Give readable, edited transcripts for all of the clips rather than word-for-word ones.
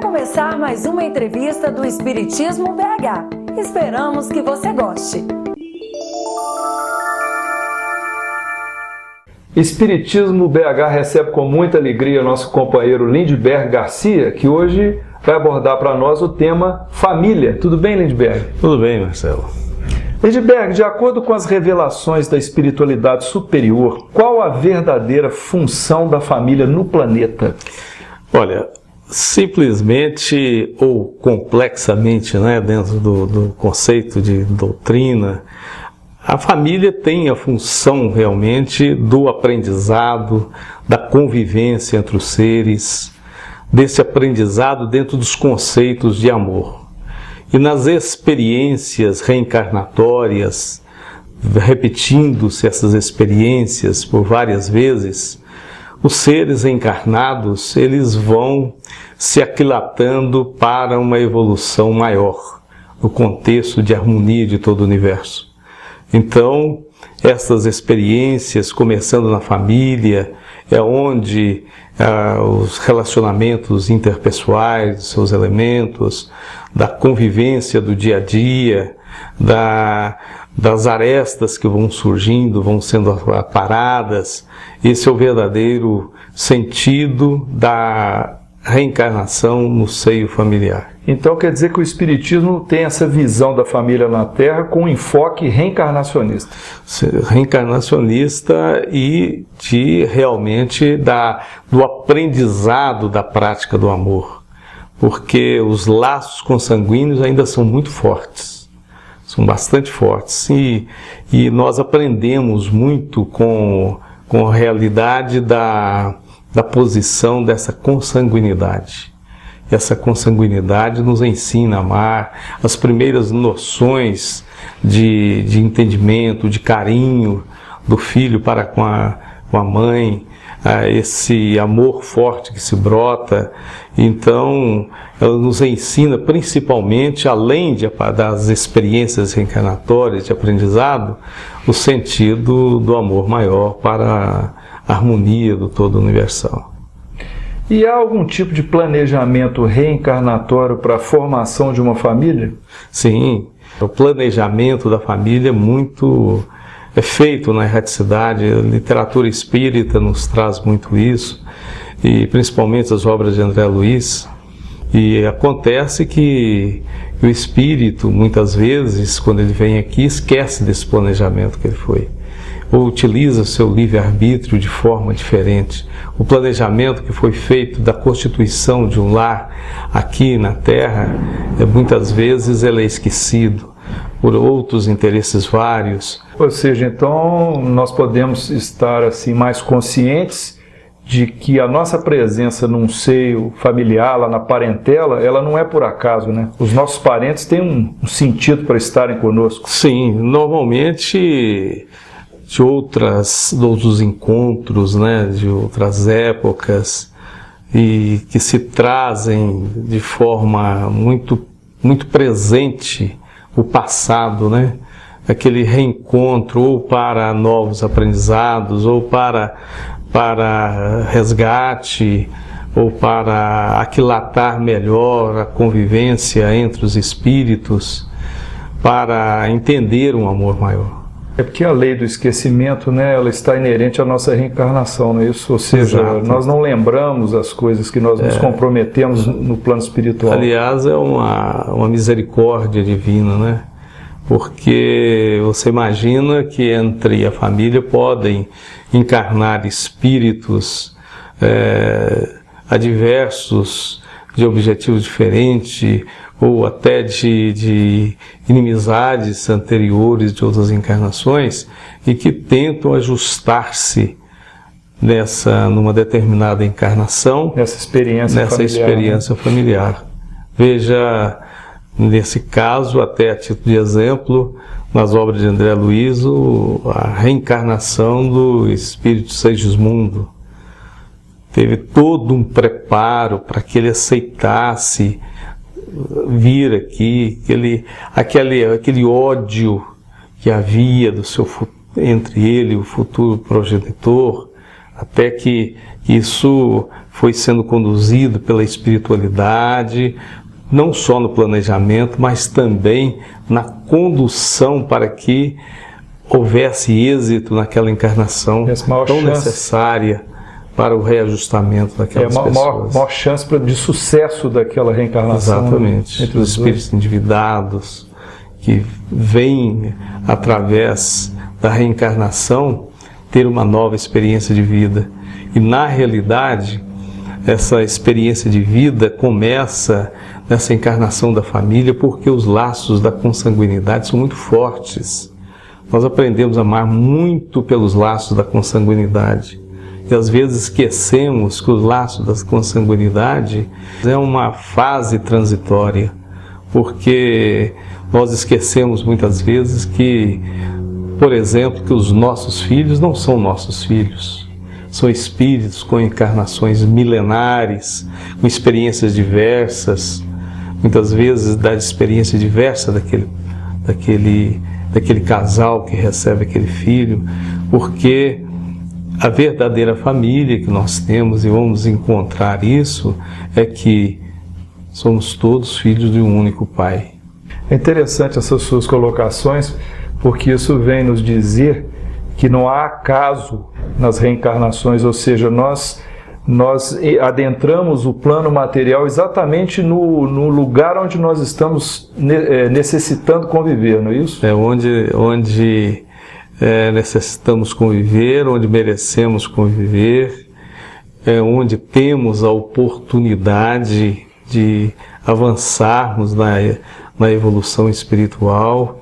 começar mais uma entrevista do Espiritismo BH. Esperamos que você goste. Espiritismo BH recebe com muita alegria nosso companheiro Lindbergh Garcia, que hoje vai abordar para nós o tema família. Tudo bem, Lindbergh? Tudo bem, Marcelo. Lindbergh, de acordo com as revelações da espiritualidade superior, qual a verdadeira função da família no planeta? Olha, simplesmente ou complexamente, dentro do conceito de doutrina, a família tem a função realmente do aprendizado, da convivência entre os seres, desse aprendizado dentro dos conceitos de amor. E nas experiências reencarnatórias, repetindo-se essas experiências por várias vezes, os seres encarnados, eles vão se aquilatando para uma evolução maior, no contexto de harmonia de todo o universo. Então, essas experiências, começando na família, é onde os relacionamentos interpessoais, seus elementos, da convivência do dia a dia, das arestas que vão surgindo, vão sendo aparadas. Esse é o verdadeiro sentido da reencarnação no seio familiar. Então quer dizer que o Espiritismo tem essa visão da família na Terra com um enfoque reencarnacionista. Reencarnacionista e realmente do aprendizado da prática do amor. Porque os laços consanguíneos ainda são muito fortes. São bastante fortes. E nós aprendemos muito com a realidade da posição dessa consanguinidade. Essa consanguinidade nos ensina a amar, as primeiras noções de entendimento, de carinho do filho para com a mãe, esse amor forte que se brota. Então, ela nos ensina principalmente, além das experiências reencarnatórias de aprendizado, o sentido do amor maior para a harmonia do todo universal. E há algum tipo de planejamento reencarnatório para a formação de uma família? Sim, o planejamento da família é feito na erraticidade. A literatura espírita nos traz muito isso, e principalmente as obras de André Luiz. E acontece que o espírito, muitas vezes, quando ele vem aqui, esquece desse planejamento que ele foi, ou utiliza o seu livre-arbítrio de forma diferente. O planejamento que foi feito da constituição de um lar aqui na Terra, muitas vezes ele é esquecido por outros interesses vários. Ou seja, então nós podemos estar assim mais conscientes de que a nossa presença num seio familiar, lá na parentela, ela não é por acaso, né? Os nossos parentes têm um sentido para estarem conosco. Sim, normalmente de outros encontros, de outras épocas, e que se trazem de forma muito, muito presente o passado, aquele reencontro ou para novos aprendizados, ou para resgate, ou para aquilatar melhor a convivência entre os espíritos, para entender um amor maior. É porque a lei do esquecimento, ela está inerente à nossa reencarnação, não é isso? Ou seja, exato, nós não lembramos as coisas que nós nos comprometemos no plano espiritual. Aliás, é uma misericórdia divina, Porque você imagina que entre a família podem encarnar espíritos adversos, de objetivos diferentes, ou até de inimizades anteriores de outras encarnações, e que tentam ajustar-se numa determinada encarnação, nessa experiência familiar. Veja, nesse caso, até a título de exemplo, nas obras de André Luiz, a reencarnação do espírito Segismundo. Teve todo um preparo para que ele aceitasse vir aqui, aquele ódio que havia entre ele e o futuro progenitor, até que isso foi sendo conduzido pela espiritualidade, não só no planejamento, mas também na condução para que houvesse êxito naquela encarnação tão necessária para o reajustamento daquelas pessoas. Maior chance de sucesso daquela reencarnação. Exatamente. Entre os espíritos endividados que vêm, através da reencarnação, ter uma nova experiência de vida. E, na realidade, essa experiência de vida começa nessa encarnação da família, porque os laços da consanguinidade são muito fortes. Nós aprendemos a amar muito pelos laços da consanguinidade. E às vezes esquecemos que os laços da consanguinidade é uma fase transitória, porque nós esquecemos muitas vezes que, por exemplo, que os nossos filhos não são nossos filhos. São espíritos com encarnações milenares, com experiências diversas, muitas vezes da experiência diversa daquele casal que recebe aquele filho, porque a verdadeira família que nós temos, e vamos encontrar isso, é que somos todos filhos de um único Pai. É interessante essas suas colocações, porque isso vem nos dizer que não há acaso nas reencarnações, ou seja, nós adentramos o plano material exatamente no lugar onde nós estamos necessitando conviver, não é isso? É onde necessitamos conviver, onde merecemos conviver, onde temos a oportunidade de avançarmos na evolução espiritual.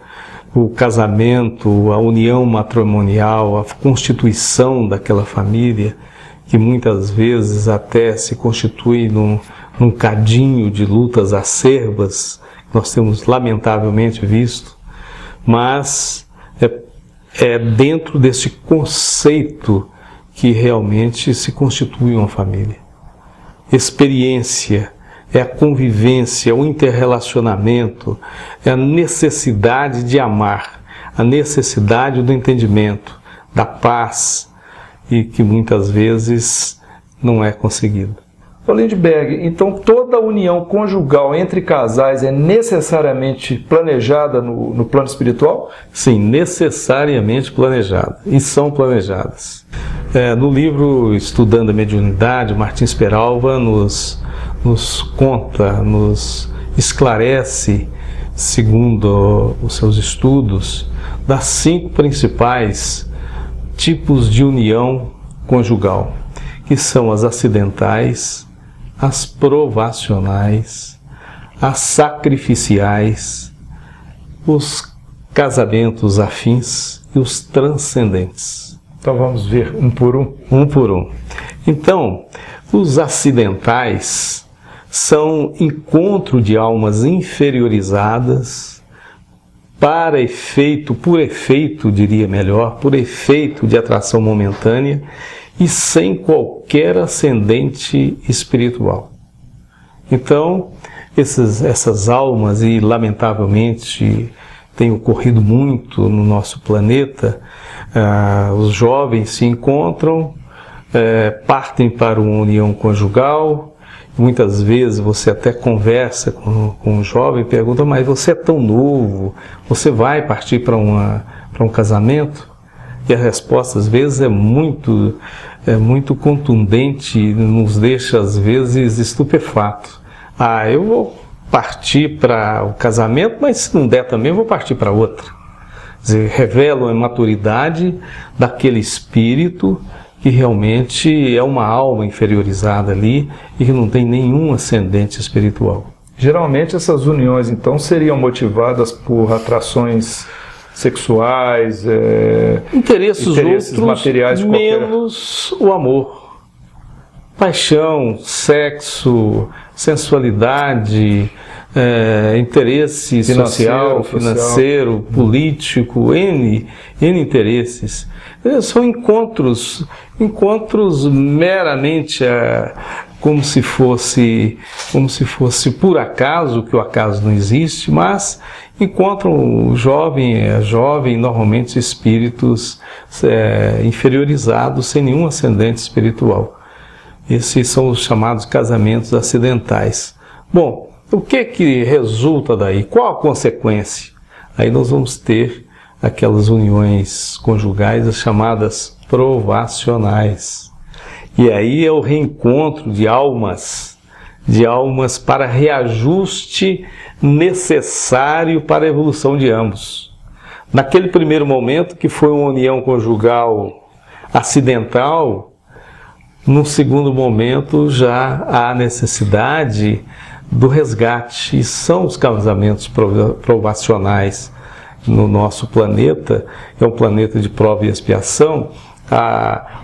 O casamento, a união matrimonial, a constituição daquela família, que muitas vezes até se constitui num cadinho de lutas acerbas, que nós temos lamentavelmente visto, mas é dentro desse conceito que realmente se constitui uma família. Experiência, é a convivência, o interrelacionamento, é a necessidade de amar, a necessidade do entendimento, da paz, e que muitas vezes não é conseguido. Lindbergh, então toda união conjugal entre casais é necessariamente planejada no plano espiritual? Sim, necessariamente planejada, e são planejadas. No livro Estudando a Mediunidade, Martins Peralva nos conta, nos esclarece, segundo os seus estudos, das 5 principais tipos de união conjugal, que são as acidentais, as provacionais, as sacrificiais, os casamentos afins e os transcendentes. Então vamos ver um por um. Um por um. Então, os acidentais são encontro de almas inferiorizadas por efeito, diria melhor, por efeito de atração momentânea e sem qualquer ascendente espiritual. Então, essas almas, e lamentavelmente tem ocorrido muito no nosso planeta, os jovens se encontram, partem para uma união conjugal. Muitas vezes você até conversa com um jovem e pergunta: mas você é tão novo, você vai partir para um casamento? E a resposta às vezes é muito contundente, nos deixa às vezes estupefato. Eu vou partir para o casamento, mas se não der também eu vou partir para outra. Quer dizer, revelam a maturidade daquele espírito que realmente é uma alma inferiorizada ali e que não tem nenhum ascendente espiritual. Geralmente essas uniões, então, seriam motivadas por atrações sexuais, interesses outros, materiais, menos o amor. Paixão, sexo, sensualidade, interesse social, financeiro, político, N interesses. São encontros meramente como se fosse por acaso, que o acaso não existe, mas encontram o jovem, a jovem, normalmente espíritos inferiorizados, sem nenhum ascendente espiritual. Esses são os chamados casamentos acidentais. Bom, o que resulta daí? Qual a consequência? Aí nós vamos ter aquelas uniões conjugais, as chamadas provacionais. E aí é o reencontro de almas para reajuste necessário para a evolução de ambos. Naquele primeiro momento, que foi uma união conjugal acidental, no segundo momento já há necessidade do resgate, e são os casamentos provacionais no nosso planeta. É um planeta de prova e expiação.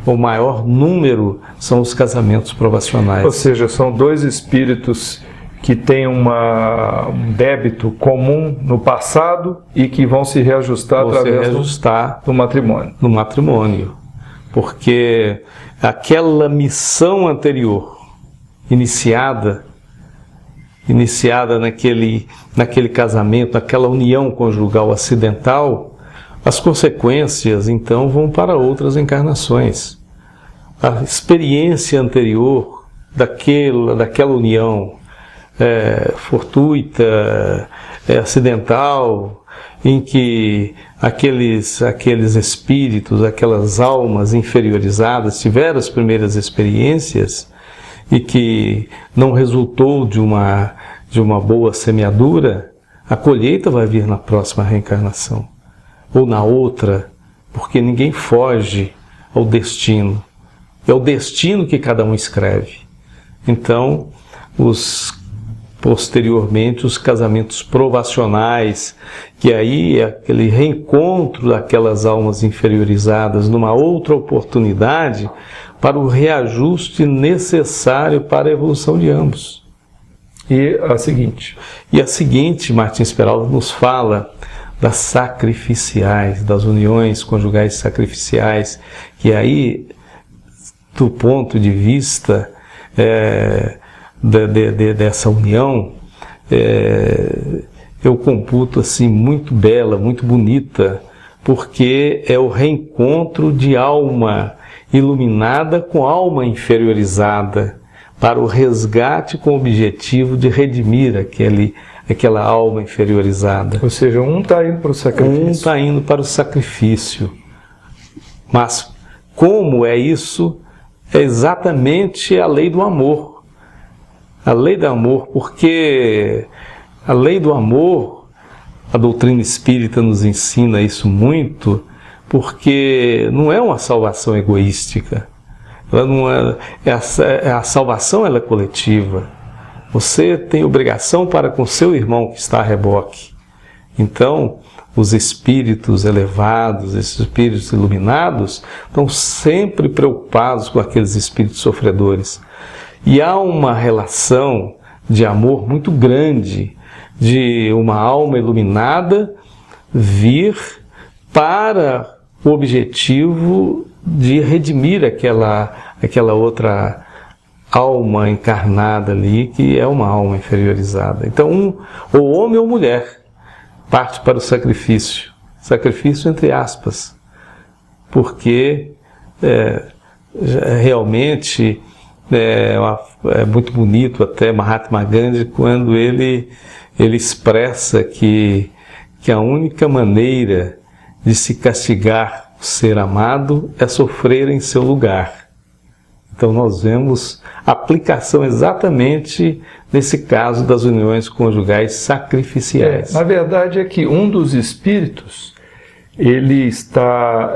O maior número são os casamentos provacionais. Ou seja, são dois espíritos que têm um débito comum no passado e que vão se reajustar do matrimônio. No matrimônio. Porque aquela missão anterior, iniciada naquele casamento, naquela união conjugal acidental, as consequências então vão para outras encarnações. A experiência anterior daquela união fortuita, acidental, em que aqueles espíritos, aquelas almas inferiorizadas tiveram as primeiras experiências e que não resultou de uma boa semeadura, a colheita vai vir na próxima reencarnação, ou na outra, porque ninguém foge ao destino. É o destino que cada um escreve. Então, posteriormente, os casamentos provacionais, que aí é aquele reencontro daquelas almas inferiorizadas numa outra oportunidade para o reajuste necessário para a evolução de ambos. E a seguinte, Martins Peralta nos fala das sacrificiais, das uniões conjugais sacrificiais, que aí, do ponto de vista dessa união, eu computo assim muito bela, muito bonita, porque é o reencontro de alma iluminada com alma inferiorizada, para o resgate com o objetivo de redimir aquela alma inferiorizada. Ou seja, um está indo para o sacrifício. Um está indo para o sacrifício. Mas como é isso? É exatamente a lei do amor. A lei do amor, porque a lei do amor, a doutrina espírita nos ensina isso muito, porque não é uma salvação egoística. Ela não a salvação ela é coletiva. Você tem obrigação para com seu irmão que está a reboque. Então, os espíritos elevados, esses espíritos iluminados, estão sempre preocupados com aqueles espíritos sofredores. E há uma relação de amor muito grande, de uma alma iluminada vir para o objetivo de redimir aquela outra alma encarnada ali, que é uma alma inferiorizada. Então, ou homem ou mulher, parte para o sacrifício entre aspas, porque realmente é muito bonito até Mahatma Gandhi quando ele expressa que a única maneira de se castigar o ser amado é sofrer em seu lugar. Então nós vemos aplicação exatamente nesse caso das uniões conjugais sacrificiais. Na verdade é que um dos espíritos, ele está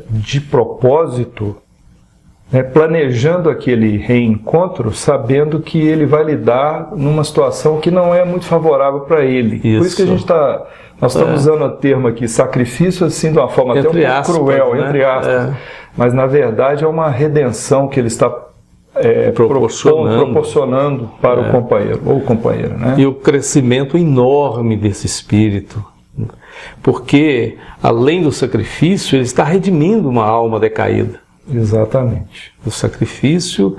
de propósito planejando aquele reencontro, sabendo que ele vai lidar numa situação que não é muito favorável para ele. Isso. Por isso que nós estamos usando o termo aqui, sacrifício, assim, de uma forma até um pouco cruel, entre aspas. Mas, na verdade, é uma redenção que ele está proporcionando para o companheiro, ou companheira. Né? E o crescimento enorme desse espírito. Porque, além do sacrifício, ele está redimindo uma alma decaída. Exatamente. O sacrifício,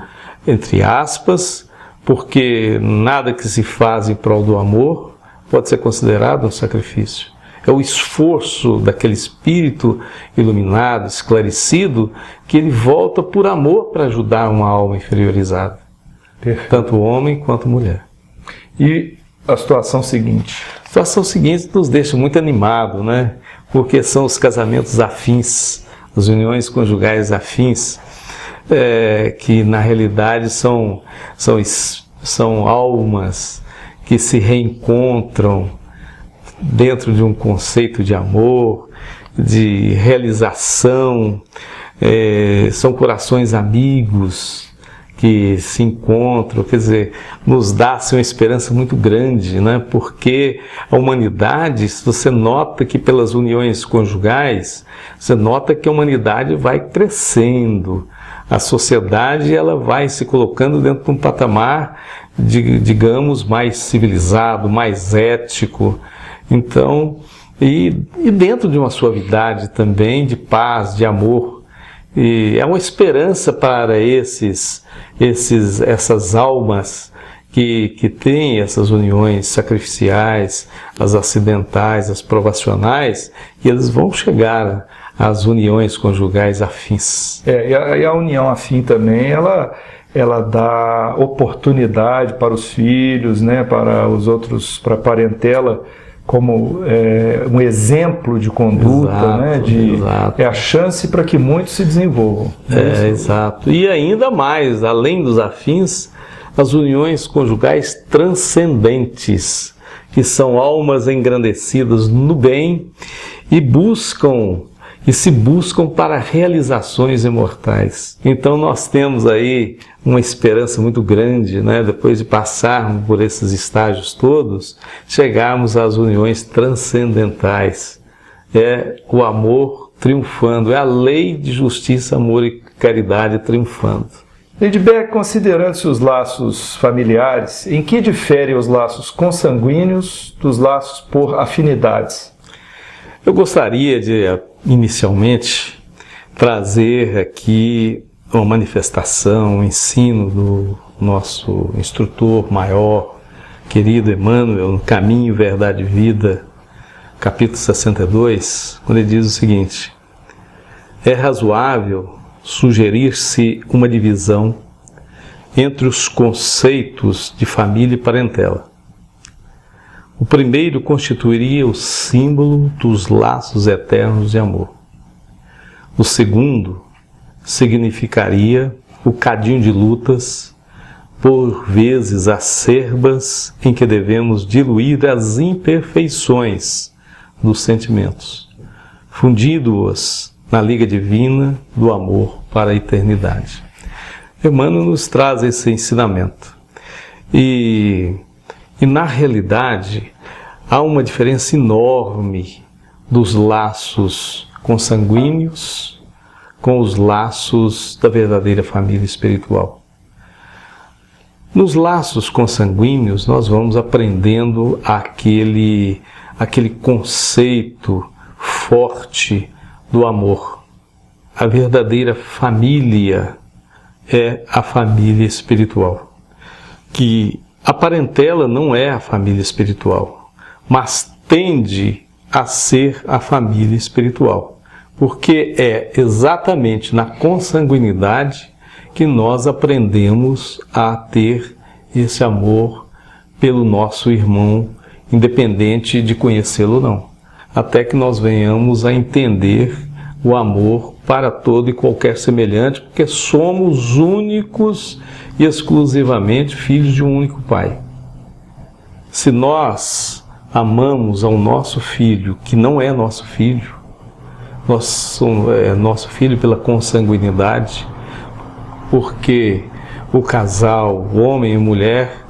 entre aspas, porque nada que se faz em prol do amor pode ser considerado um sacrifício. é o esforço daquele espírito iluminado, esclarecido, que ele volta por amor para ajudar uma alma inferiorizada. Perfeito. Tanto homem quanto mulher. E a situação seguinte? A situação seguinte nos deixa muito animado, né? Porque são os casamentos afins, as uniões conjugais afins, que na realidade são almas que se reencontram dentro de um conceito de amor, de realização, são corações amigos que se encontram, quer dizer, nos dá assim, uma esperança muito grande, né? Porque a humanidade, se você nota que pelas uniões conjugais, você nota que a humanidade vai crescendo, a sociedade ela vai se colocando dentro de um patamar, digamos, mais civilizado, mais ético, então, e dentro de uma suavidade também, de paz, de amor. E é uma esperança para essas almas que têm essas uniões sacrificiais, as acidentais, as provacionais, e eles vão chegar às uniões conjugais afins. E a união afim também, ela dá oportunidade para os filhos, né, para os outros, para a parentela, como um exemplo de conduta, exato, né? É a chance para que muitos se desenvolvam. Exato. E ainda mais, além dos afins, as uniões conjugais transcendentes, que são almas engrandecidas no bem e se buscam para realizações imortais. Então nós temos aí uma esperança muito grande, né? Depois de passarmos por esses estágios todos, chegarmos às uniões transcendentais. É o amor triunfando, é a lei de justiça, amor e caridade triunfando. Edbeck, considerando-se os laços familiares, em que diferem os laços consanguíneos dos laços por afinidades? Eu gostaria de, inicialmente, trazer aqui uma manifestação, um ensino do nosso instrutor maior, querido Emmanuel, no Caminho, Verdade e Vida, capítulo 62, quando ele diz o seguinte: é razoável sugerir-se uma divisão entre os conceitos de família e parentela. O primeiro constituiria o símbolo dos laços eternos de amor. O segundo significaria o cadinho de lutas, por vezes acerbas, em que devemos diluir as imperfeições dos sentimentos, fundindo-os na liga divina do amor para a eternidade. Emmanuel nos traz esse ensinamento. E na realidade, há uma diferença enorme dos laços consanguíneos com os laços da verdadeira família espiritual. Nos laços consanguíneos, nós vamos aprendendo aquele conceito forte do amor. A verdadeira família é a família espiritual, que a parentela não é a família espiritual, mas tende a ser a família espiritual, porque é exatamente na consanguinidade que nós aprendemos a ter esse amor pelo nosso irmão, independente de conhecê-lo ou não, até que nós venhamos a entender o amor para todo e qualquer semelhante, porque somos únicos e exclusivamente filhos de um único Pai. Se nós amamos ao nosso filho, que não é nosso filho, nosso filho pela consanguinidade, porque o casal, o homem e mulher,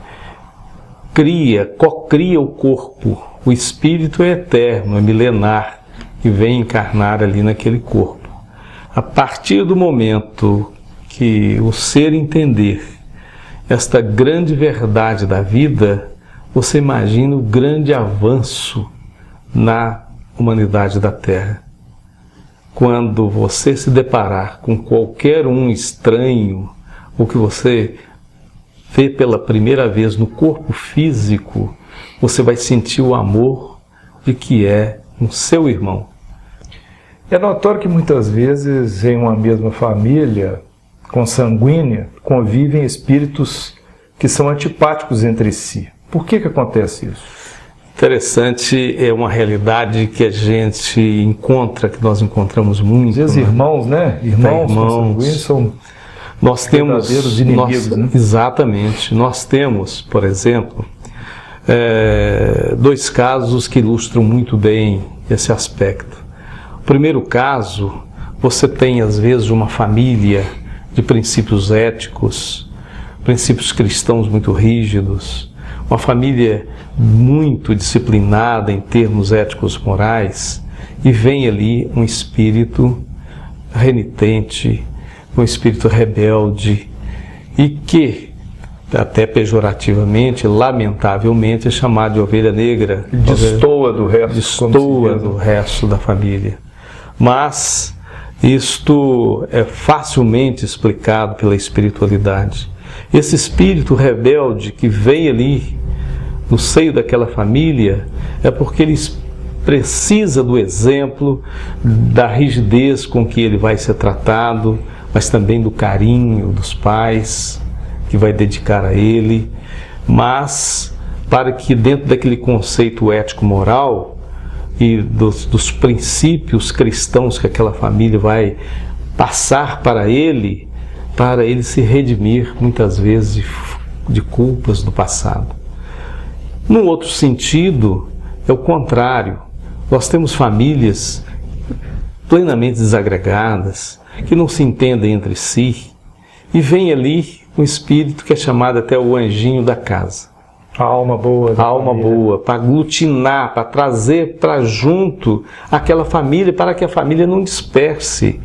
cocria o corpo, o espírito é eterno, é milenar, que vem encarnar ali naquele corpo. A partir do momento que o ser entender esta grande verdade da vida, você imagina o grande avanço na humanidade da Terra. Quando você se deparar com qualquer um estranho, ou que você vê pela primeira vez no corpo físico, você vai sentir o amor de que é um seu irmão. É notório que muitas vezes em uma mesma família consanguínea convivem espíritos que são antipáticos entre si. Por que acontece isso? Interessante, é uma realidade que a gente encontra, que nós encontramos muito. Às vezes irmãos, né? Irmãos consanguíneos são verdadeiros inimigos, né? Exatamente. Nós temos, por exemplo, dois casos que ilustram muito bem esse aspecto. O primeiro caso, você tem às vezes uma família de princípios éticos, princípios cristãos muito rígidos, uma família muito disciplinada em termos éticos morais, e vem ali um espírito renitente, um espírito rebelde, e que, até pejorativamente, lamentavelmente, é chamado de ovelha negra. Destoa do resto. Destoa do resto da família. Mas isto é facilmente explicado pela espiritualidade. Esse espírito rebelde que vem ali no seio daquela família é porque ele precisa do exemplo, da rigidez com que ele vai ser tratado, mas também do carinho dos pais que vai dedicar a ele, mas para que dentro daquele conceito ético-moral e dos princípios cristãos que aquela família vai passar para ele se redimir muitas vezes de culpas do passado. Num outro sentido, é o contrário. Nós temos famílias plenamente desagregadas, que não se entendem entre si, e vem ali um espírito que é chamado até o anjinho da casa. A alma boa. A alma boa, para aglutinar, para trazer para junto aquela família, para que a família não disperse.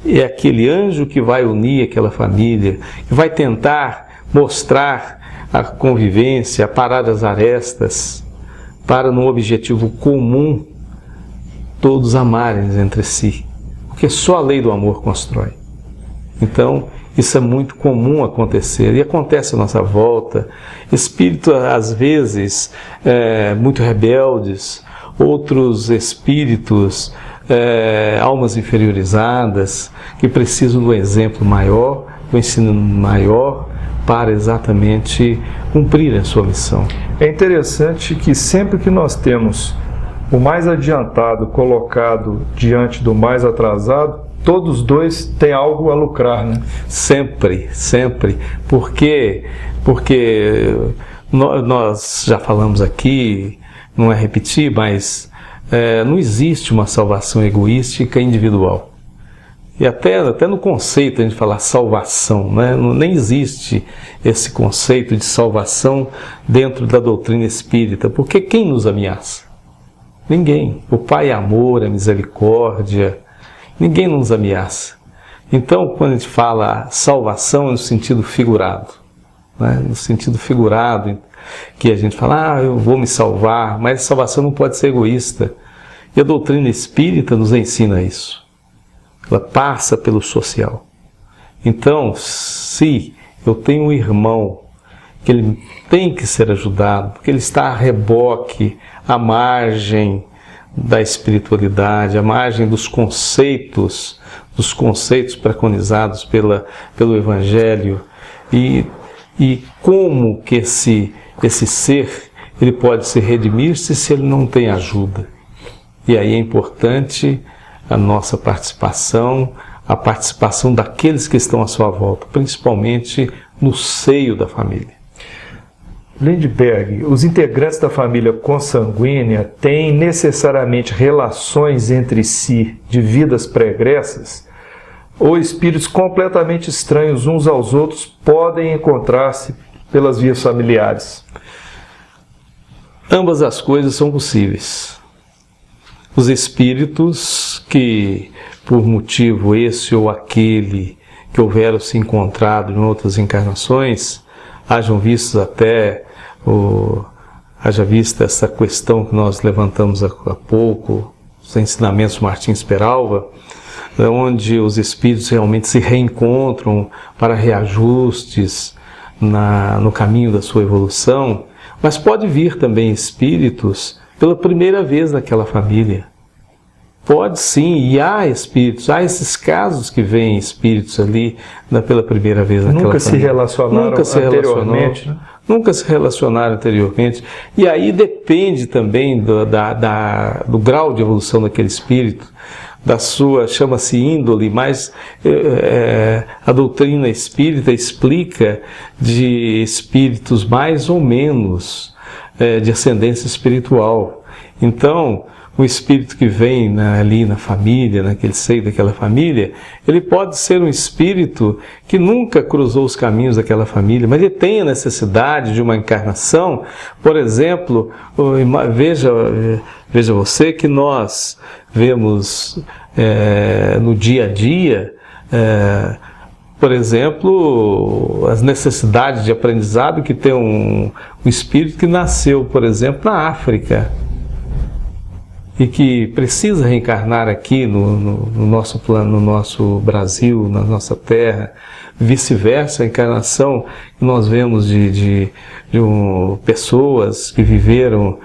É aquele anjo que vai unir aquela família, que vai tentar mostrar a convivência, parar as arestas, para num objetivo comum todos amarem entre si, porque só a lei do amor constrói. Então, isso é muito comum acontecer, e acontece à nossa volta. Espíritos, às vezes, muito rebeldes, outros espíritos, almas inferiorizadas, que precisam do exemplo maior, do ensino maior, para exatamente cumprir a sua missão. É interessante que sempre que nós temos o mais adiantado colocado diante do mais atrasado, todos dois têm algo a lucrar, né? Sempre, sempre. Porque nós já falamos aqui, não é repetir, mas não existe uma salvação egoística individual. E até no conceito a gente falar salvação, né? Nem existe esse conceito de salvação dentro da doutrina espírita, porque quem nos ameaça? Ninguém. O Pai é amor, é misericórdia, ninguém nos ameaça. Então, quando a gente fala salvação é no sentido figurado, né? No sentido figurado, que a gente fala, eu vou me salvar, mas a salvação não pode ser egoísta. E a doutrina espírita nos ensina isso. Ela passa pelo social. Então, se eu tenho um irmão que ele tem que ser ajudado, porque ele está a reboque, à margem da espiritualidade, à margem dos conceitos preconizados pelo Evangelho, e como que esse ser ele pode se redimir-se se ele não tem ajuda. E aí é importante a nossa participação, a participação daqueles que estão à sua volta, principalmente no seio da família. Lindbergh, os integrantes da família consanguínea têm necessariamente relações entre si de vidas pregressas? Ou espíritos completamente estranhos uns aos outros podem encontrar-se pelas vias familiares? Ambas as coisas são possíveis. Os espíritos que, por motivo esse ou aquele, que houveram se encontrado em outras encarnações, haja vista essa questão que nós levantamos há pouco, os ensinamentos de Martins Peralva, onde os espíritos realmente se reencontram para reajustes no caminho da sua evolução, mas pode vir também espíritos pela primeira vez naquela família. Pode sim, e há espíritos, há esses casos que vêm espíritos ali pela primeira vez naquela Nunca família. Se relacionaram anteriormente, né? Nunca se relacionaram anteriormente. E aí depende também do grau de evolução daquele espírito, da sua, chama-se índole, mas a doutrina espírita explica de espíritos mais ou menos de ascendência espiritual. Então, o espírito que vem ali na família, naquele seio daquela família, ele pode ser um espírito que nunca cruzou os caminhos daquela família, mas ele tem a necessidade de uma encarnação. Por exemplo, veja você que nós vemos no dia a dia, por exemplo, as necessidades de aprendizado que tem um espírito que nasceu, por exemplo, na África, e que precisa reencarnar aqui no nosso plano, no nosso Brasil, na nossa terra. Vice-versa, a encarnação que nós vemos de pessoas que viveram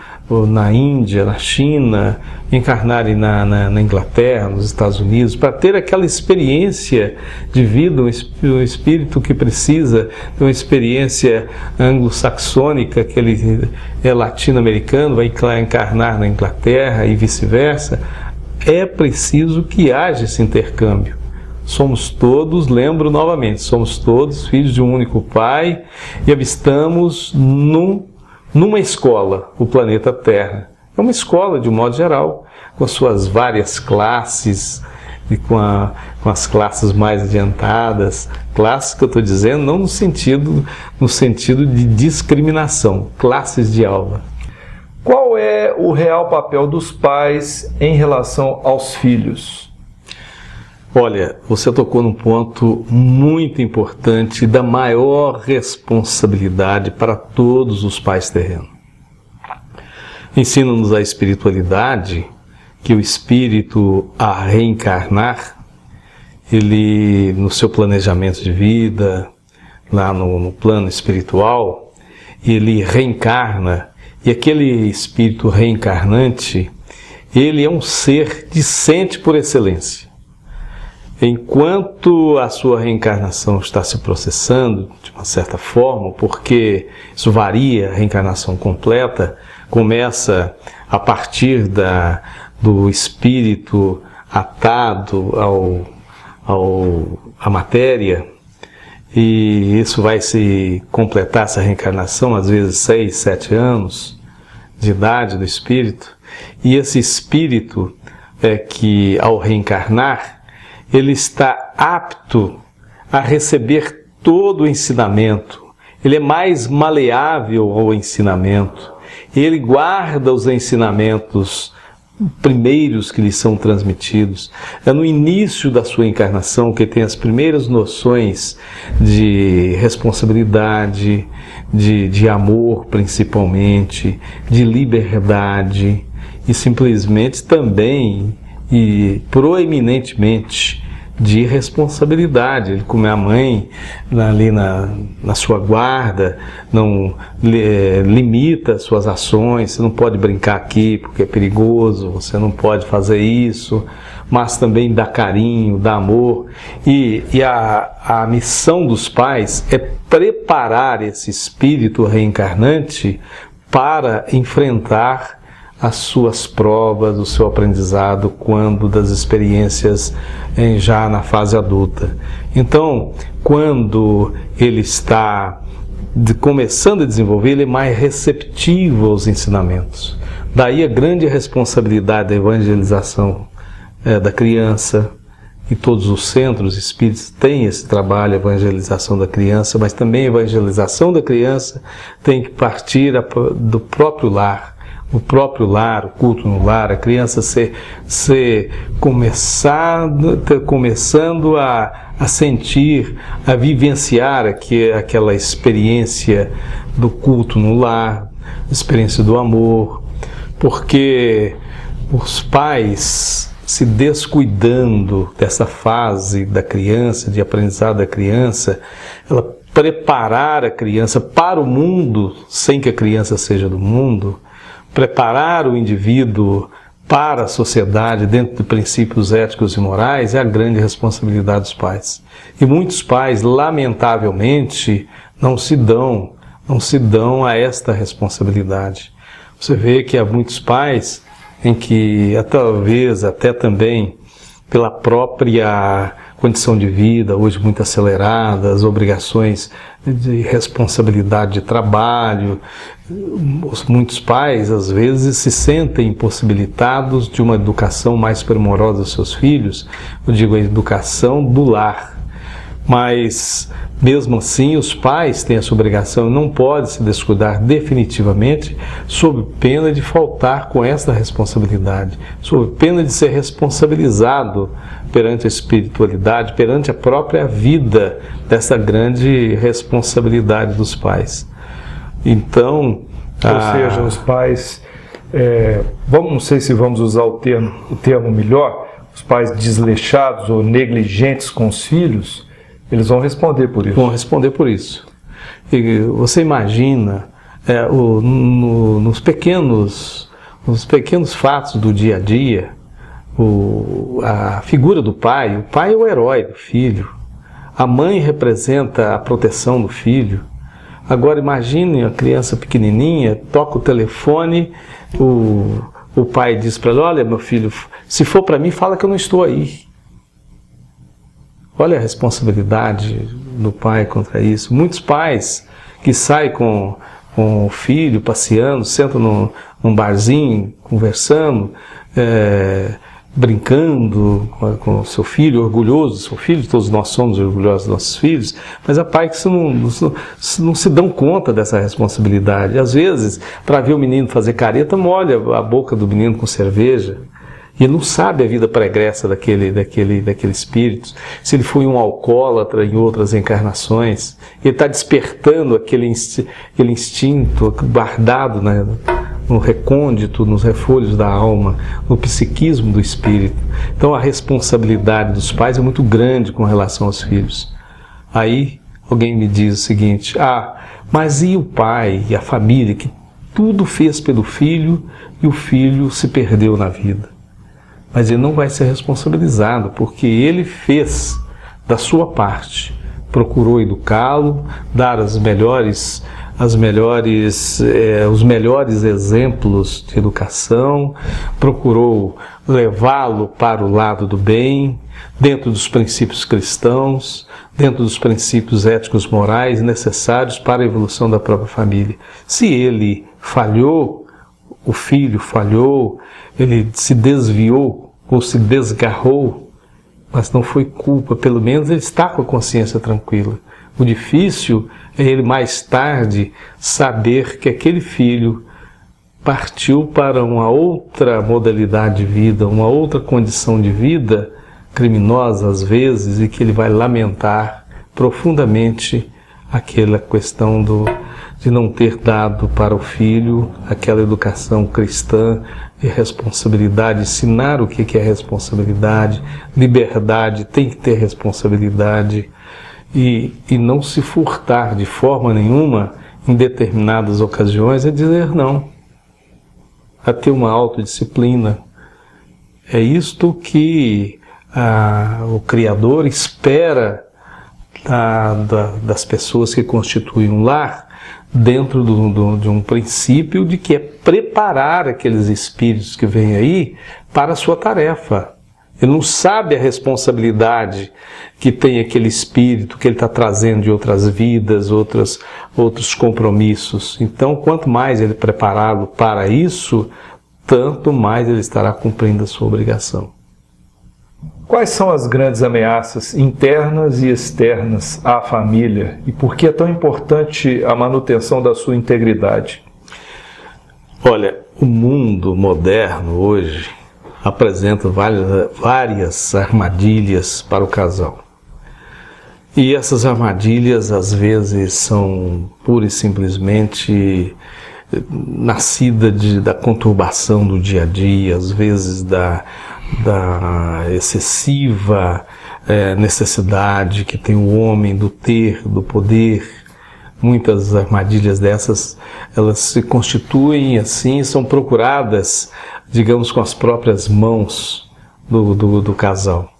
na Índia, na China, encarnarem na Inglaterra, nos Estados Unidos, para ter aquela experiência de vida, um espírito que precisa de uma experiência anglo-saxônica, que ele é latino-americano, vai encarnar na Inglaterra e vice-versa. É preciso que haja esse intercâmbio. Somos todos, lembro novamente, somos todos filhos de um único Pai e habitamos numa escola, o planeta Terra. É uma escola, de um modo geral, com suas várias classes e com as classes mais adiantadas. Classes que eu estou dizendo não no sentido de discriminação, classes de aula. Qual é o real papel dos pais em relação aos filhos? Olha, você tocou num ponto muito importante da maior responsabilidade para todos os pais terrenos. Ensina-nos a espiritualidade, que o espírito a reencarnar, ele no seu planejamento de vida, lá no plano espiritual, ele reencarna, e aquele espírito reencarnante, ele é um ser discente por excelência. Enquanto a sua reencarnação está se processando, de uma certa forma, porque isso varia, a reencarnação completa começa a partir do espírito atado à matéria, e isso vai se completar, essa reencarnação, às vezes 6, 7 anos de idade do espírito, e esse espírito que ao reencarnar, ele está apto a receber todo o ensinamento. Ele é mais maleável ao ensinamento. Ele guarda os ensinamentos primeiros que lhe são transmitidos. É no início da sua encarnação que tem as primeiras noções de responsabilidade, de amor principalmente, de liberdade e simplesmente também e proeminentemente de responsabilidade. Como a mãe ali na sua guarda, não limita suas ações, você não pode brincar aqui porque é perigoso, você não pode fazer isso, mas também dá carinho, dá amor. E a missão dos pais é preparar esse espírito reencarnante para enfrentar as suas provas, o seu aprendizado quando das experiências já na fase adulta. Então, quando ele está começando a desenvolver, ele é mais receptivo aos ensinamentos. Daí a grande responsabilidade da evangelização da criança, e todos os centros espíritas têm esse trabalho, a evangelização da criança, mas também a evangelização da criança tem que partir do próprio lar. O próprio lar, o culto no lar, a criança começando a sentir, a vivenciar aquela experiência do culto no lar, a experiência do amor, porque os pais se descuidando dessa fase da criança, de aprendizado da criança, ela preparar a criança para o mundo, sem que a criança seja do mundo, preparar o indivíduo para a sociedade dentro de princípios éticos e morais é a grande responsabilidade dos pais. E muitos pais, lamentavelmente, não se dão a esta responsabilidade. Você vê que há muitos pais em que, talvez até também pela própria condição de vida, hoje muito acelerada, as obrigações de responsabilidade de trabalho, muitos pais às vezes se sentem impossibilitados de uma educação mais primorosa dos seus filhos, eu digo a educação do lar. Mas, mesmo assim, os pais têm essa obrigação e não podem se descuidar definitivamente, sob pena de faltar com essa responsabilidade, sob pena de ser responsabilizado perante a espiritualidade, perante a própria vida dessa grande responsabilidade dos pais. Então... Ou seja, os pais, não sei se vamos usar o termo melhor, os pais desleixados ou negligentes com os filhos, eles vão responder por isso. Vão responder por isso. E você imagina, nos pequenos fatos do dia a dia, a figura do pai, o pai é o herói do filho, a mãe representa a proteção do filho. Agora imagine a criança pequenininha, toca o telefone, o pai diz para ela: olha, meu filho, se for para mim, fala que eu não estou aí. Olha a responsabilidade do pai contra isso. Muitos pais que saem com o filho passeando, sentam num barzinho, conversando, brincando com o seu filho, orgulhoso do seu filho, todos nós somos orgulhosos dos nossos filhos, mas há pais que não se dão conta dessa responsabilidade. Às vezes, para ver o menino fazer careta, molha a boca do menino com cerveja. E ele não sabe a vida pregressa daquele espírito, se ele foi um alcoólatra em outras encarnações. Ele está despertando aquele instinto guardado no recôndito, nos refolhos da alma, no psiquismo do espírito. Então a responsabilidade dos pais é muito grande com relação aos filhos. Aí alguém me diz o seguinte: mas e o pai e a família que tudo fez pelo filho e o filho se perdeu na vida? Mas ele não vai ser responsabilizado, porque ele fez da sua parte, procurou educá-lo, dar os melhores exemplos de educação, procurou levá-lo para o lado do bem, dentro dos princípios cristãos, dentro dos princípios éticos morais necessários para a evolução da própria família. Se ele falhou, o filho falhou, ele se desviou ou se desgarrou, mas não foi culpa, pelo menos ele está com a consciência tranquila. O difícil é ele mais tarde saber que aquele filho partiu para uma outra modalidade de vida, uma outra condição de vida, criminosa às vezes, e que ele vai lamentar profundamente aquela questão de não ter dado para o filho aquela educação cristã de responsabilidade, ensinar o que é responsabilidade, liberdade, tem que ter responsabilidade e não se furtar de forma nenhuma em determinadas ocasiões, é dizer não, a ter uma autodisciplina. É isto que o Criador espera das pessoas que constituem um lar, dentro de um princípio de que é preparar aqueles espíritos que vêm aí para a sua tarefa. Ele não sabe a responsabilidade que tem aquele espírito que ele está trazendo de outras vidas, outros compromissos. Então, quanto mais ele prepará-lo para isso, tanto mais ele estará cumprindo a sua obrigação. Quais são as grandes ameaças internas e externas à família e por que é tão importante a manutenção da sua integridade? Olha, o mundo moderno hoje apresenta várias armadilhas para o casal. E essas armadilhas às vezes são pura e simplesmente nascidas da conturbação do dia a dia, às vezes da excessiva necessidade que tem o homem do poder, muitas armadilhas dessas, elas se constituem assim, são procuradas, digamos, com as próprias mãos do casal.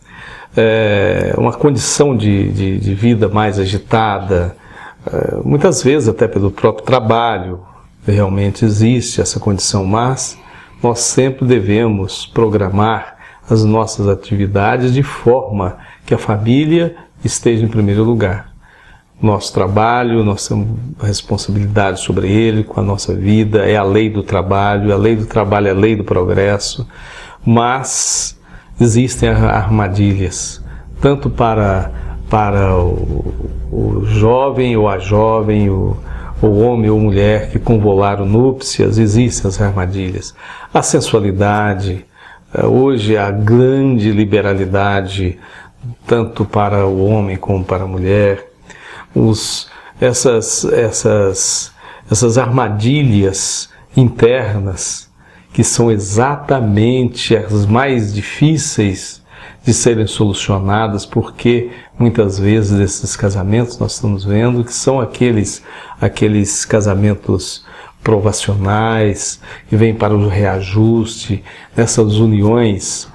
Uma condição de vida mais agitada, muitas vezes até pelo próprio trabalho, realmente existe essa condição, mas nós sempre devemos programar as nossas atividades de forma que a família esteja em primeiro lugar. Nosso trabalho, nós temos responsabilidade sobre ele, com a nossa vida, é a lei do trabalho, a lei do trabalho é a lei do progresso, mas existem armadilhas, tanto para o jovem ou a jovem, o homem ou mulher que convolaram núpcias, existem as armadilhas. A sensualidade, hoje a grande liberalidade, tanto para o homem como para a mulher, essas armadilhas internas, que são exatamente as mais difíceis de serem solucionadas, porque muitas vezes esses casamentos nós estamos vendo que são aqueles casamentos provacionais, que vêm para o reajuste, nessas uniões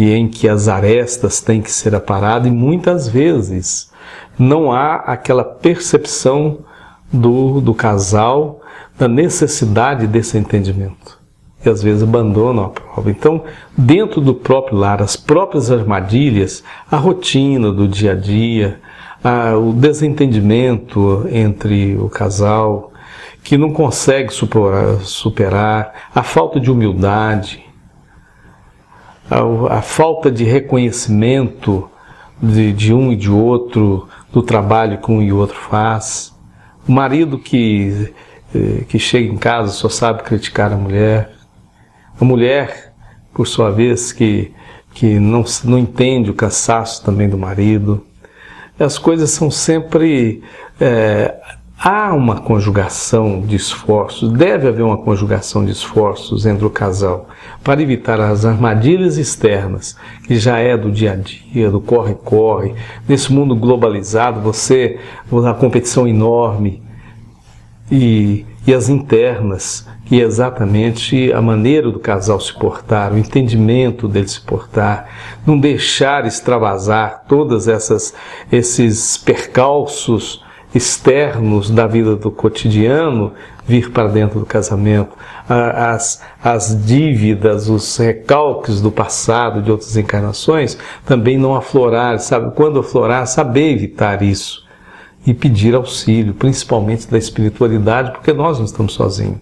em que as arestas têm que ser aparadas, e muitas vezes não há aquela percepção do casal da necessidade desse entendimento. E às vezes abandonam a prova. Então, dentro do próprio lar, as próprias armadilhas, a rotina do dia a dia, o desentendimento entre o casal, que não consegue superar, a falta de humildade, a falta de reconhecimento de um e de outro, do trabalho que um e outro faz, o marido que chega em casa só sabe criticar a mulher por sua vez que não entende o cansaço também do marido. As coisas são sempre... há uma conjugação de esforços, deve haver uma conjugação de esforços entre o casal para evitar as armadilhas externas, que já é do dia a dia, do corre-corre. Nesse mundo globalizado, a competição enorme, e as internas, que é exatamente a maneira do casal se portar, o entendimento dele se portar, não deixar extravasar todas esses percalços externos da vida do cotidiano vir para dentro do casamento, as dívidas, os recalques do passado, de outras encarnações, também não aflorar, sabe? Quando aflorar, saber evitar isso e pedir auxílio, principalmente da espiritualidade, porque nós não estamos sozinhos.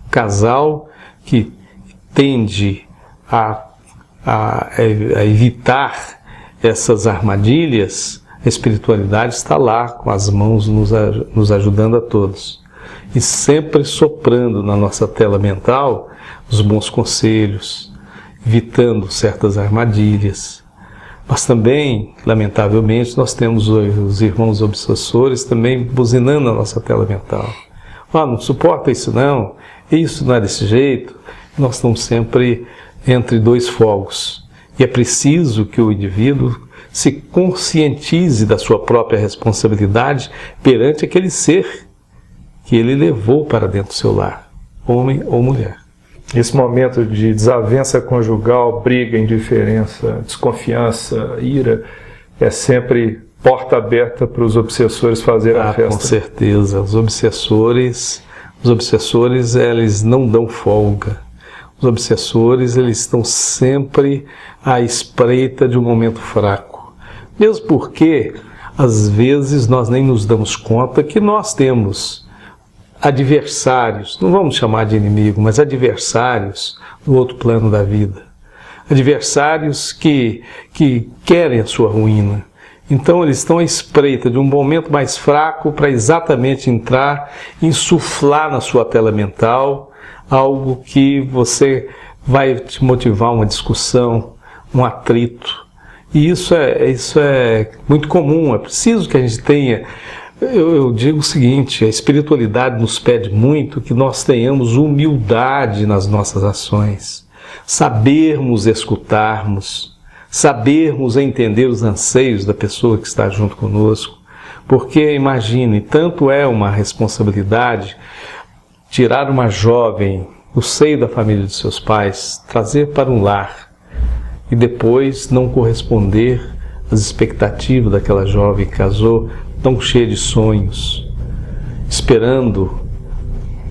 O casal que tende a evitar essas armadilhas, a espiritualidade está lá, com as mãos nos ajudando a todos. E sempre soprando na nossa tela mental os bons conselhos, evitando certas armadilhas. Mas também, lamentavelmente, nós temos os irmãos obsessores também buzinando a nossa tela mental. Não suporta isso não é desse jeito. Nós estamos sempre entre dois fogos. E é preciso que o indivíduo se conscientize da sua própria responsabilidade perante aquele ser que ele levou para dentro do seu lar, homem ou mulher. Esse momento de desavença conjugal, briga, indiferença, desconfiança, ira, é sempre porta aberta para os obsessores fazerem a festa. Com certeza. Os obsessores, eles não dão folga. Os obsessores, eles estão sempre à espreita de um momento fraco. Mesmo porque, às vezes, nós nem nos damos conta que nós temos adversários, não vamos chamar de inimigo, mas adversários no outro plano da vida. Adversários que querem a sua ruína. Então eles estão à espreita de um momento mais fraco para exatamente entrar, insuflar na sua tela mental algo que você vai te motivar uma discussão, um atrito. E isso é muito comum, é preciso que a gente tenha. Eu digo o seguinte, a espiritualidade nos pede muito que nós tenhamos humildade nas nossas ações, sabermos escutarmos, sabermos entender os anseios da pessoa que está junto conosco, Porque imagine, tanto é uma responsabilidade tirar uma jovem do seio da família de seus pais, trazer para um lar e depois não corresponder às expectativas daquela jovem que casou tão cheia de sonhos, esperando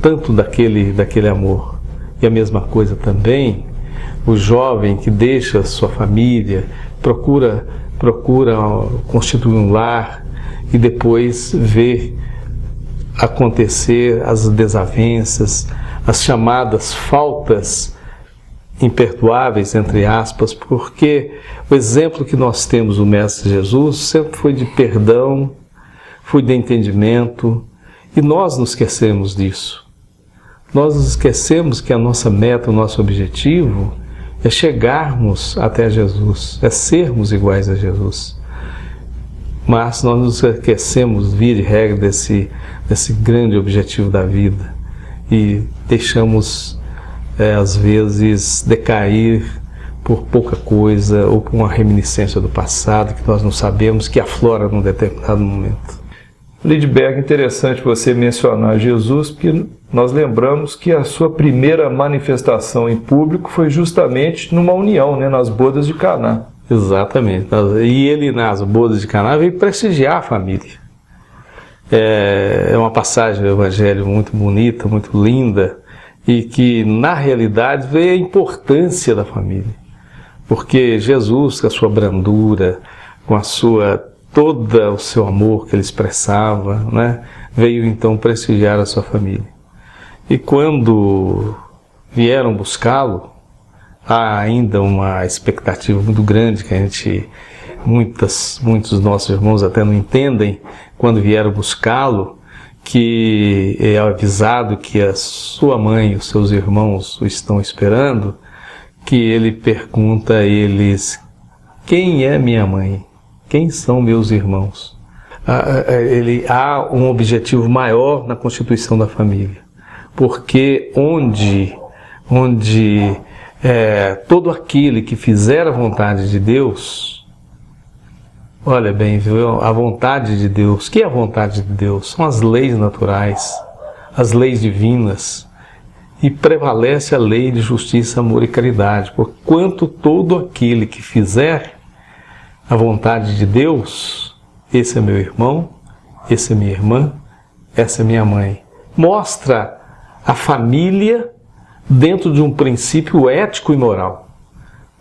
tanto daquele amor. E a mesma coisa também, o jovem que deixa sua família, procura constituir um lar e depois vê acontecer as desavenças, as chamadas faltas imperdoáveis, entre aspas, porque o exemplo que nós temos do Mestre Jesus sempre foi de perdão, foi de entendimento, e nós nos esquecemos disso. Nós nos esquecemos que a nossa meta, o nosso objetivo é chegarmos até Jesus, é sermos iguais a Jesus. Mas nós nos esquecemos, via de regra, desse grande objetivo da vida e deixamos, às vezes, decair por pouca coisa ou por uma reminiscência do passado que nós não sabemos que aflora num determinado momento. Lidberg, interessante você mencionar Jesus, porque nós lembramos que a sua primeira manifestação em público foi justamente numa união, né, nas bodas de Caná. Exatamente. E ele, nas bodas de Caná, veio prestigiar a família. É uma passagem do Evangelho muito bonita, muito linda, e que, na realidade, vê a importância da família. Porque Jesus, com a sua brandura, com todo o seu amor que ele expressava, né, veio então prestigiar a sua família. E quando vieram buscá-lo, há ainda uma expectativa muito grande que muitos dos nossos irmãos até não entendem quando vieram buscá-lo, que é avisado que a sua mãe e os seus irmãos o estão esperando, que ele pergunta a eles: quem é minha mãe? Quem são meus irmãos? Há um objetivo maior na constituição da família, porque onde todo aquele que fizer a vontade de Deus, olha bem, viu? A vontade de Deus, o que é a vontade de Deus? São as leis naturais, as leis divinas, e prevalece a lei de justiça, amor e caridade, porquanto todo aquele que fizer a vontade de Deus, esse é meu irmão, esse é minha irmã, essa é minha mãe. Mostra a família dentro de um princípio ético e moral.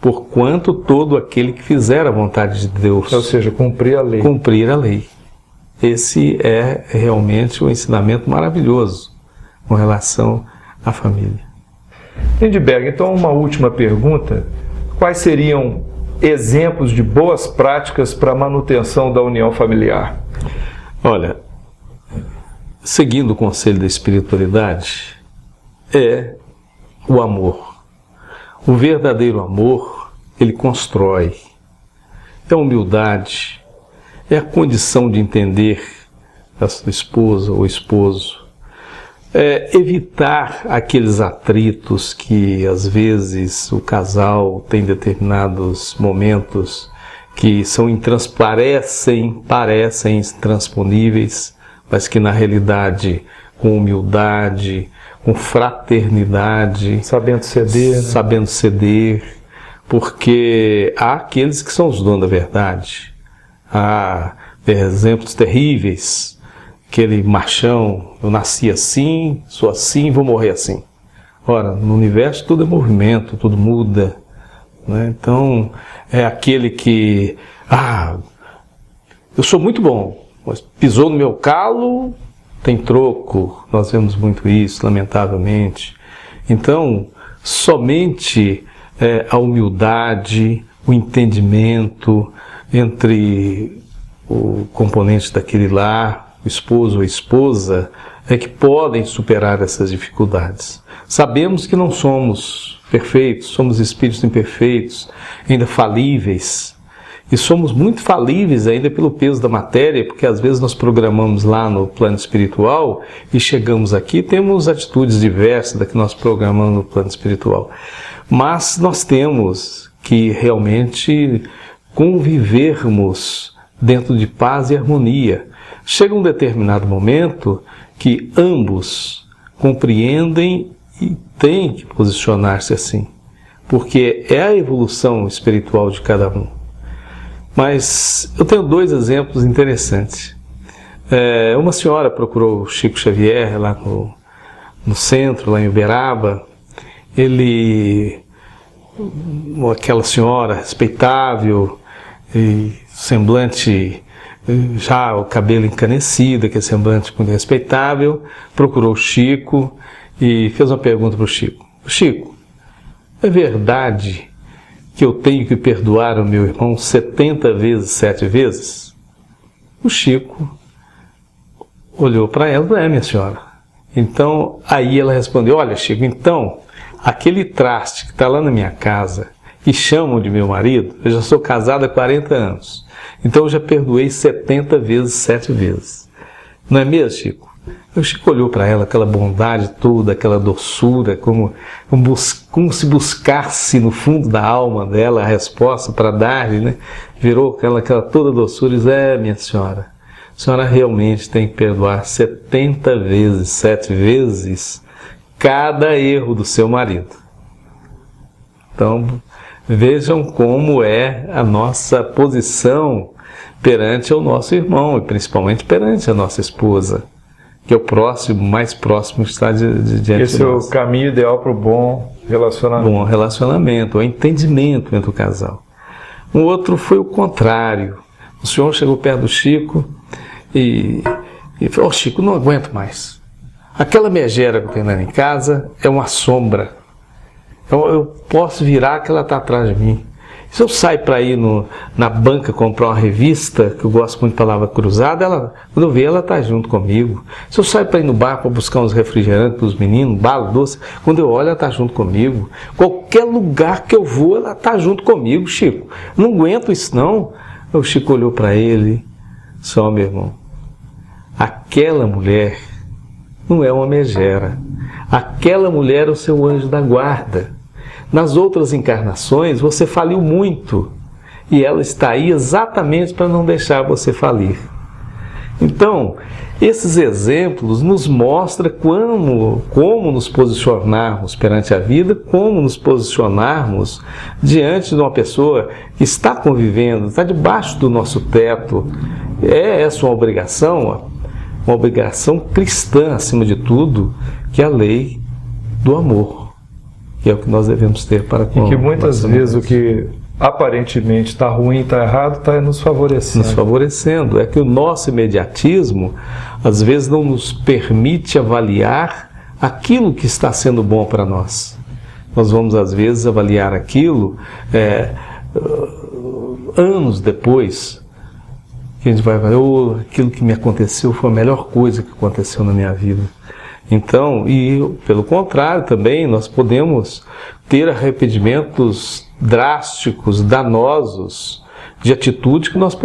Porquanto todo aquele que fizer a vontade de Deus. Ou seja, cumprir a lei. Cumprir a lei. Esse é realmente um ensinamento maravilhoso com relação à família. Lidberg, então uma última pergunta. Quais seriam exemplos de boas práticas para a manutenção da união familiar? Olha, seguindo o conselho da espiritualidade, é o amor. O verdadeiro amor, ele constrói. É a humildade, é a condição de entender a sua esposa ou esposo. É evitar aqueles atritos que às vezes o casal tem determinados momentos que parecem intransponíveis, mas que na realidade, com humildade, com fraternidade, sabendo ceder, né? Sabendo ceder, porque há aqueles que são os donos da verdade. Há exemplos terríveis, aquele machão, eu nasci assim, sou assim, vou morrer assim. Ora, no universo tudo é movimento, tudo muda, né? Então, é aquele que, eu sou muito bom, mas pisou no meu calo, tem troco. Nós vemos muito isso, lamentavelmente. Então, somente a humildade, o entendimento entre o componente daquele lar, o esposo ou a esposa, é que podem superar essas dificuldades. Sabemos que não somos perfeitos, somos espíritos imperfeitos, ainda falíveis. E somos muito falíveis ainda pelo peso da matéria, porque às vezes nós programamos lá no plano espiritual e chegamos aqui, temos atitudes diversas da que nós programamos no plano espiritual. Mas nós temos que realmente convivermos dentro de paz e harmonia. chega um determinado momento que ambos compreendem e têm que posicionar-se assim, porque é a evolução espiritual de cada um. Mas eu tenho 2 exemplos interessantes. Uma senhora procurou o Chico Xavier lá no centro, lá em Uberaba. Aquela senhora respeitável, e semblante, já o cabelo encanecido, aquele semblante muito respeitável, procurou o Chico e fez uma pergunta para o Chico. Chico, é verdade que eu tenho que perdoar o meu irmão 70 vezes, 7 vezes? O Chico olhou para ela e falou, minha senhora. Então, aí ela respondeu, olha, Chico, então, aquele traste que está lá na minha casa, que chamam de meu marido, eu já sou casada há 40 anos. Então eu já perdoei 70 vezes, 7 vezes. Não é mesmo, Chico? O Chico olhou para ela, aquela bondade toda, aquela doçura, como se buscasse no fundo da alma dela a resposta para dar-lhe, né? Virou aquela toda doçura e disse, minha senhora, a senhora realmente tem que perdoar 70 vezes, 7 vezes cada erro do seu marido. Então, vejam como é a nossa posição perante o nosso irmão e principalmente perante a nossa esposa, que é o próximo, mais próximo que está diante de nós. Esse é o caminho ideal para o bom relacionamento. Bom relacionamento, o entendimento entre o casal. Um outro foi o contrário. O senhor chegou perto do Chico e falou, Chico, não aguento mais. Aquela megera que eu tenho lá em casa é uma sombra. Eu posso virar que ela está atrás de mim. Se eu sair para ir na banca comprar uma revista, que eu gosto muito de palavra cruzada, quando eu ver, ela está junto comigo. Se eu sair para ir no bar para buscar uns refrigerantes para os meninos, bala, doce, quando eu olho, ela está junto comigo. Qualquer lugar que eu vou, ela está junto comigo, Chico. Não aguento isso não. O Chico olhou para ele, só meu irmão, aquela mulher não é uma megera. Aquela mulher é o seu anjo da guarda. Nas outras encarnações, você faliu muito. E ela está aí exatamente para não deixar você falir. Então, esses exemplos nos mostram como nos posicionarmos perante a vida, como nos posicionarmos diante de uma pessoa que está convivendo, está debaixo do nosso teto. É essa uma obrigação cristã, acima de tudo, que é a lei do amor, que é o que nós devemos ter para com e que muitas vezes o que aparentemente está ruim, está errado, está nos favorecendo. Nos favorecendo. É que o nosso imediatismo, às vezes, não nos permite avaliar aquilo que está sendo bom para nós. Nós vamos, às vezes, avaliar aquilo anos depois, que a gente vai falar, aquilo que me aconteceu foi a melhor coisa que aconteceu na minha vida. Então, e pelo contrário também, nós podemos ter arrependimentos drásticos, danosos, de atitude que nós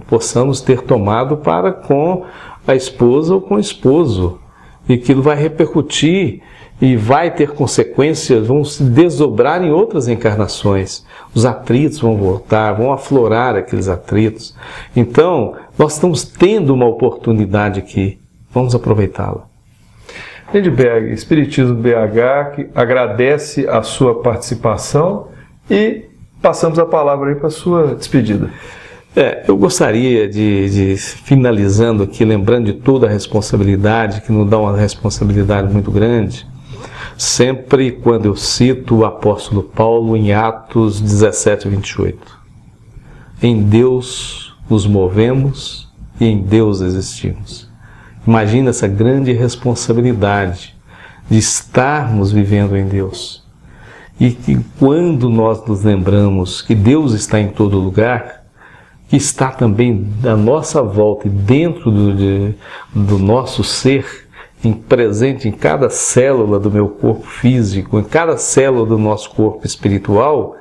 possamos ter tomado para com a esposa ou com o esposo. E aquilo vai repercutir e vai ter consequências, vão se desdobrar em outras encarnações. Os atritos vão voltar, vão aflorar aqueles atritos. Então, nós estamos tendo uma oportunidade aqui, vamos aproveitá-la. Lindbergh, Espiritismo BH, que agradece a sua participação e passamos a palavra aí para a sua despedida. Eu gostaria de finalizando aqui, lembrando de toda a responsabilidade, que nos dá uma responsabilidade muito grande, sempre quando eu cito o apóstolo Paulo em Atos 17, 28. Em Deus nos movemos e em Deus existimos. Imagina essa grande responsabilidade de estarmos vivendo em Deus. E que quando nós nos lembramos que Deus está em todo lugar, que está também à nossa volta e dentro do nosso ser, presente em cada célula do meu corpo físico, em cada célula do nosso corpo espiritual,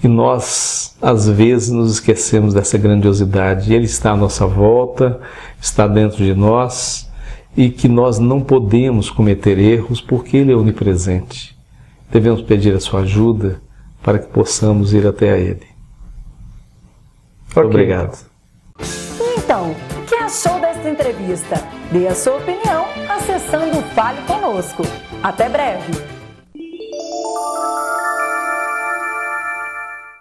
e nós, às vezes, nos esquecemos dessa grandiosidade. Ele está à nossa volta, está dentro de nós, e que nós não podemos cometer erros porque Ele é onipresente. Devemos pedir a sua ajuda para que possamos ir até a Ele. Okay. Obrigado. Então, quer desta entrevista. Dê a sua opinião acessando o Fale Conosco. Até breve!